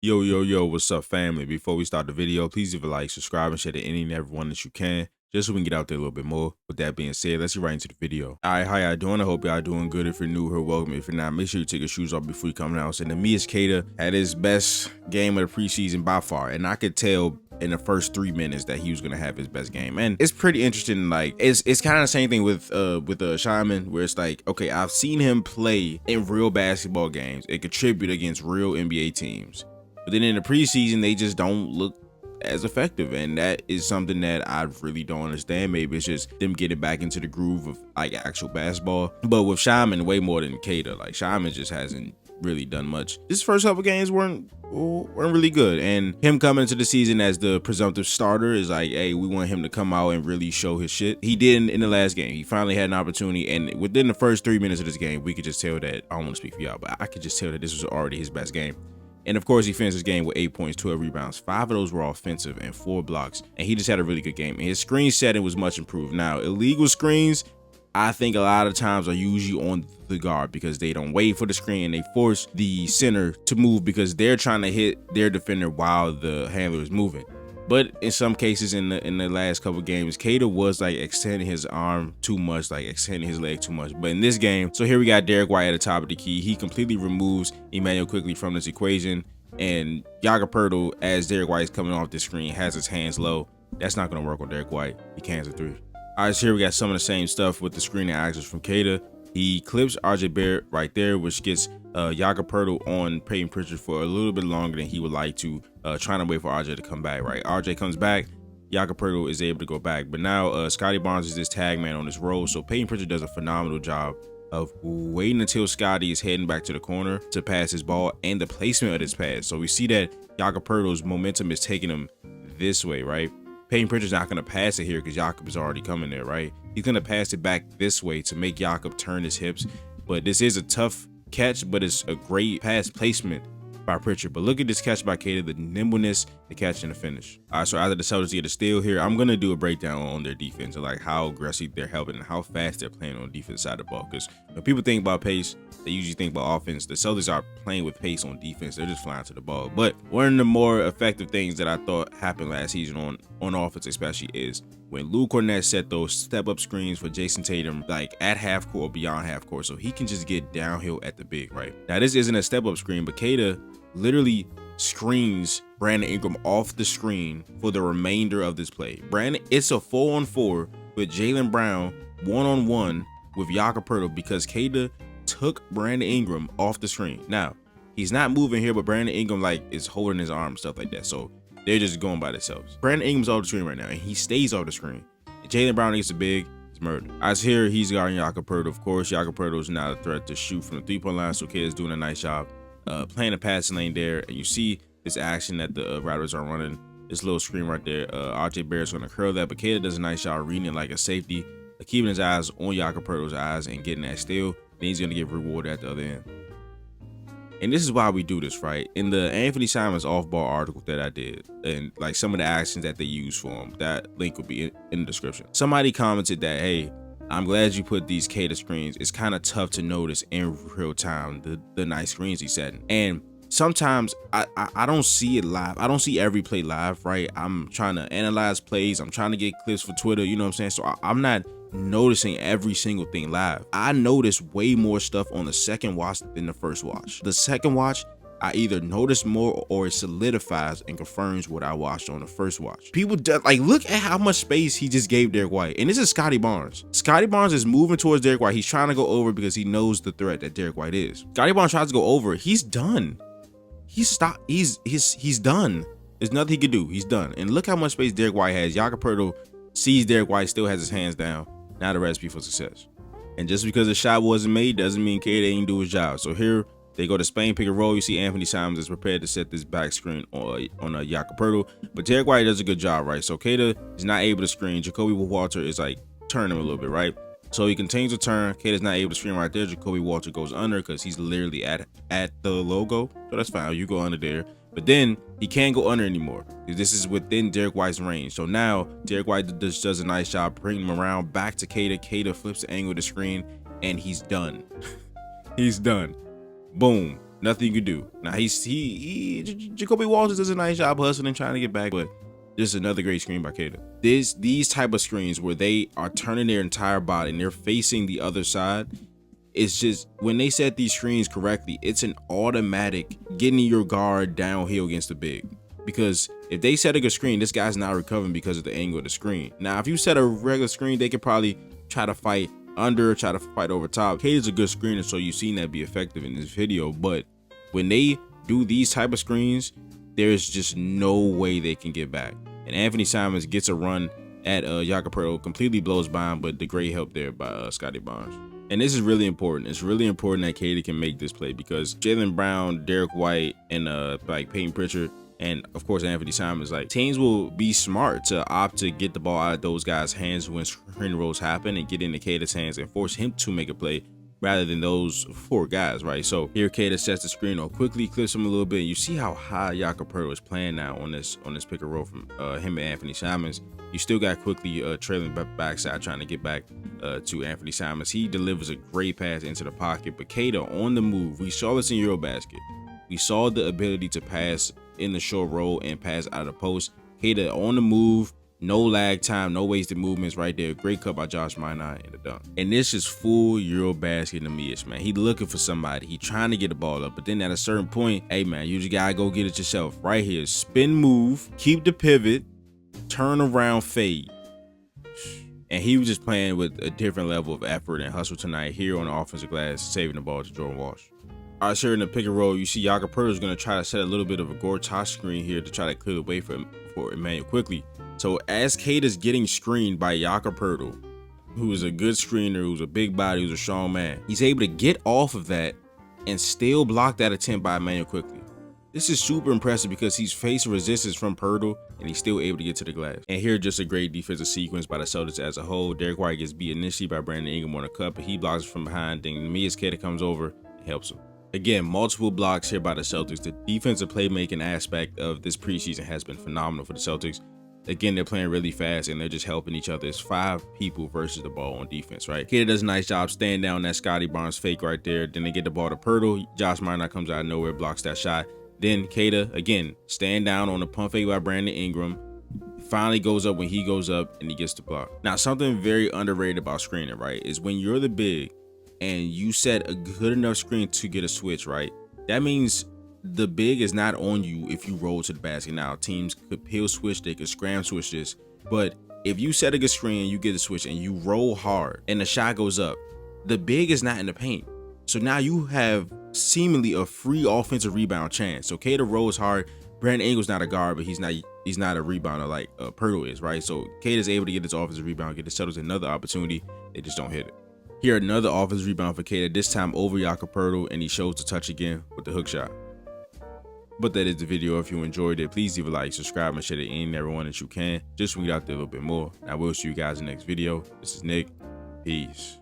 Yo, what's up, family? Before we start the video, please leave a like, subscribe, and share to any and everyone that you can, just so we can get out there a little bit more. With that being said, let's get right into the video. Alright, how y'all doing? I hope y'all doing good. If you're new here, welcome. If you're not, make sure you take your shoes off before you come out. So Neemias Queta had his best game of the preseason by far, and I could tell in the first 3 minutes that he was gonna have his best game. And it's pretty interesting. Like it's kind of the same thing with Shaman, where it's like, okay, I've seen him play in real basketball games and contribute against real NBA teams. But then in the preseason, they just don't look as effective, and that is something that I really don't understand. Maybe it's just them getting back into the groove of like actual basketball. But with Shaman, way more than Queta, like Shaman just hasn't really done much. His first couple games weren't really good, and him coming into the season as the presumptive starter is like, hey, we want him to come out and really show his shit. He did in the last game. He finally had an opportunity, and within the first 3 minutes of this game, we could just tell that, I don't want to speak for y'all, but I could just tell that this was already his best game. And of course, he finished his game with 8 points, 12 rebounds. 5 of those were offensive and 4 blocks. And he just had a really good game. And his screen setting was much improved. Now, illegal screens, I think a lot of times are usually on the guard because they don't wait for the screen and they force the center to move because they're trying to hit their defender while the handler is moving. But in some cases in the last couple games, Queta was like extending his arm too much, like extending his leg too much. But in this game, so here we got Derek White at the top of the key. He completely removes Emmanuel quickly from this equation. And Pirtle, as Derek White is coming off the screen, has his hands low. That's not going to work on Derek White. He cans a three. All right, so here we got some of the same stuff with the screening actions from Queta. He clips RJ Barrett right there, which gets Pirtle on Peyton Pritchard for a little bit longer than he would like to, trying to wait for RJ to come back, right? RJ comes back, Pirtle is able to go back. But now Scotty Barnes is this tag man on this roll, so Peyton Pritchard does a phenomenal job of waiting until Scotty is heading back to the corner to pass his ball and the placement of this pass. So we see that Pirtle's momentum is taking him this way, right? Peyton Pritchard's not going to pass it here because Jakob is already coming there, right? He's going to pass it back this way to make Jakob turn his hips. But this is a tough catch, but it's a great pass placement by Pritchard. But look at this catch by Queta, the nimbleness, the catch, and the finish. All right, so after the Celtics get a steal here, I'm going to do a breakdown on their defense and like how aggressive they're helping and how fast they're playing on the defense side of the ball. Because when people think about pace, they usually think about offense. The Celtics are playing with pace on defense. They're just flying to the ball. But one of the more effective things that I thought happened last season on offense especially is when Lou Cornett set those step-up screens for Jason Tatum, like at half court or beyond half court, so he can just get downhill at the big, right? Now, this isn't a step-up screen, but Queta literally screens Brandon Ingram off the screen for the remainder of this play. It's a 4-on-4 with Jaylen Brown, 1-on-1 with Pirtle because Queta took Brandon Ingram off the screen. Now, he's not moving here, but Brandon Ingram like is holding his arm, stuff like that. So they're just going by themselves. Brandon Ingram's off the screen right now, and he stays off the screen. Jaylen Brown gets a big, it's murder. As here, he's guarding Pirtle. Of course, Pirtle is not a threat to shoot from the three-point line, so Queta's doing a nice job playing the passing lane there. And you see this action that the Raptors are running, this little screen right there. RJ Barrett's going to curl that, but Queta does a nice job reading it like a safety, keeping his eyes on Pirtle's eyes and getting that steal. Then he's going to get rewarded at the other end. And this is why we do this, right? In the Anthony Simons off-ball article that I did, and like some of the actions that they use for him, that link will be in the description. Somebody commented that, hey, I'm glad you put these Queta screens. It's kind of tough to notice in real time the nice screens he's setting. And sometimes I don't see it live. I don't see every play live, right? I'm trying to analyze plays. I'm trying to get clips for Twitter, you know what I'm saying? So I'm not noticing every single thing live. I notice way more stuff on the second watch than the first watch. The second watch, I either notice more or it solidifies and confirms what I watched on the first watch. People like look at how much space he just gave Derek White. And this is Scotty Barnes. Scotty Barnes is moving towards Derek White. He's trying to go over because he knows the threat that Derek White is. Scotty Barnes tries to go over. He's done. He's stopped. He's done. There's nothing he can do. He's done. And look how much space Derek White has. Pirtle sees Derek White, still has his hands down. Not a recipe for success. And just because the shot wasn't made doesn't mean Queta ain't do his job. So here they go to Spain pick and roll. You see Anthony Simons is prepared to set this back screen on Pirtle, but Derek White does a good job, right? So Queta is not able to screen. Jacoby Walter is like turning him a little bit, right? So he continues to turn. Queta's not able to screen right there. Jacoby Walter goes under because he's literally at the logo. So that's fine. You go under there. But then he can't go under anymore because this is within Derek White's range. So now Derek White does a nice job bringing him around back to Queta. Queta flips the angle of the screen and he's done. He's done. Boom. Nothing you can do. Now Jacoby Walters does a nice job hustling, trying to get back, but this is another great screen by Queta. These type of screens where they are turning their entire body and they're facing the other side. It's just, when they set these screens correctly, it's an automatic getting your guard downhill against the big. Because if they set a good screen, this guy's not recovering because of the angle of the screen. Now, if you set a regular screen, they could probably try to fight under, try to fight over top. Queta's a good screener, so you've seen that be effective in this video. But when they do these type of screens, there's just no way they can get back. And Anthony Simons gets a run at Jakob Poeltl, completely blows by him, but the great help there by Scotty Barnes. And this is really important. It's really important that Queta can make this play, because Jaylen Brown, Derek White, and like Peyton Pritchard, and of course Anthony Simons, like, teams will be smart to opt to get the ball out of those guys' hands when screen rolls happen and get into Queta's hands and force him to make a play rather than those 4 guys, right? So here Queta sets the screen on quickly, clips him a little bit, and you see how high Jakob Poeltl is playing now on this pick and roll from him and Anthony Simons. You still got quickly trailing backside, trying to get back to Anthony Simons. He delivers a great pass into the pocket, but Queta on the move. We saw this in Eurobasket. We saw the ability to pass in the short roll and pass out of the post. Queta on the move, no lag time, no wasted movements right there. Great cut by Josh Minot in the dunk. And this is full Eurobasket Neemias, man. He looking for somebody. He trying to get the ball up, but then at a certain point, hey man, you just gotta go get it yourself. Right here, spin move, keep the pivot, turn around, fade. And he was just playing with a different level of effort and hustle tonight here on the offensive glass, saving the ball to Jordan Walsh. All right, so in the pick and roll, you see Jakob Poeltl is going to try to set a little bit of a Gortat screen here to try to clear the way for Emmanuel quickly. So as Queta's getting screened by Jakob Poeltl, who is a good screener, who's a big body, who's a strong man, he's able to get off of that and still block that attempt by Emmanuel quickly. This is super impressive because he's facing resistance from Poeltl and he's still able to get to the glass. And here, just a great defensive sequence by the Celtics as a whole. Derek White gets beat initially by Brandon Ingram on a cut, but he blocks from behind. Then Neemias Queta comes over and helps him. Again, multiple blocks here by the Celtics. The defensive playmaking aspect of this preseason has been phenomenal for the Celtics. Again, they're playing really fast and they're just helping each other. It's 5 people versus the ball on defense, right? Queta does a nice job staying down that Scotty Barnes fake right there. Then they get the ball to Poeltl. Josh Minot comes out of nowhere, blocks that shot. Then Queta, again, stand down on the pump fake by Brandon Ingram. Finally goes up when he goes up and he gets the block. Now, something very underrated about screening, right, is when you're the big and you set a good enough screen to get a switch, right, that means the big is not on you if you roll to the basket. Now, teams could peel switch, they could scram switch this, but if you set a good screen and you get a switch and you roll hard and the shot goes up, the big is not in the paint. So now you have seemingly a free offensive rebound chance. So Queta rolls hard. Brandon Ingram's not a guard, but he's not a rebounder like Poeltl is, right? So Queta's able to get his offensive rebound, get the Celtics another opportunity. They just don't hit it. Here, another offensive rebound for Queta, this time over Jakob Poeltl, and he shows the touch again with the hook shot. But that is the video. If you enjoyed it, please leave a like, subscribe, and share it to any and everyone that you can. Just so we get out there a little bit more. I will see you guys in the next video. This is Nick. Peace.